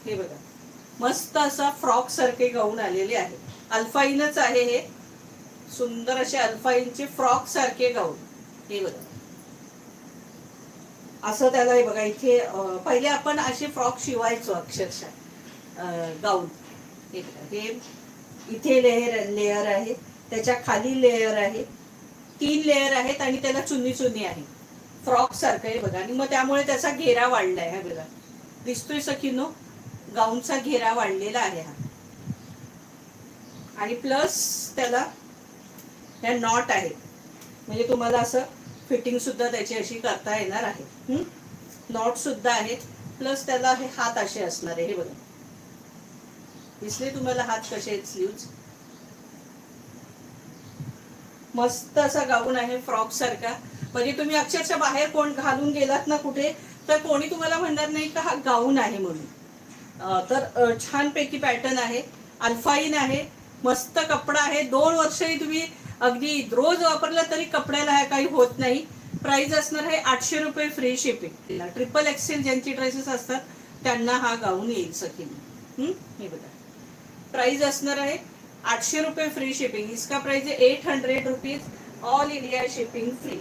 हे बघा, मस्त असा फ्रॉक सारखे गाऊन आलेले आहे. अल्फाईनच आहे हे, सुंदर असे अल्फाईनचे फ्रॉक सारखे गाऊन. हे बघा, असं त्याला हे बघा इथे पहिले आपण असे फ्रॉक शिवायचो अक्षरशः गाऊन. हे बघा, हे इथे लेअर आहे, त्याच्या खाली लेअर आहे, 3 लेअर आहेत आणि त्याला चुन्नी चुन्नी आहे. फ्रॉक सारखं आहे बघा. आणि मग त्यामुळे त्याचा घेरा वाढलाय. हा बघा, दिसतोय सखीनो, गाऊनचा घेरा वाढलेला आहे हा. आणि प्लस त्याला ह्या नॉट आहेत, म्हणजे तुम्हाला असं फिटिंग सुद्धा त्याची अशी करता येणार आहे. नॉट सुद्धा आहेत, प्लस त्याला हे हात असे असणार आहे. हे बघा, दिसले तुम्हाला हात कसे आहेत, स्लीव्ज. मस्त असा गाऊन आहे फ्रॉक सारखा. म्हणजे तुम्ही अक्षरशः बाहेर कोण घालून गेलात ना कुठे, तर कोणी तुम्हाला म्हणणार नाही का हा गाऊन आहे म्हणून. तर छानपैकी पॅटर्न आहे, अल्फाईन आहे, मस्त कपडा आहे. 2 वर्षही तुम्ही अगदी रोज वापरला तरी कपड्याला हा काही होत नाही. प्राइस असणार आहे 800 रुपये फ्री शिपिंग. ट्रिपल एक्सेल ज्यांची ड्रेसेस असतात त्यांना हा गाऊन येईल सखीने. हे बघा, प्राइस असणार आहे 800 रुपये फ्री शिपिंग. इसका प्राइस है 800 rupees, all India shipping free.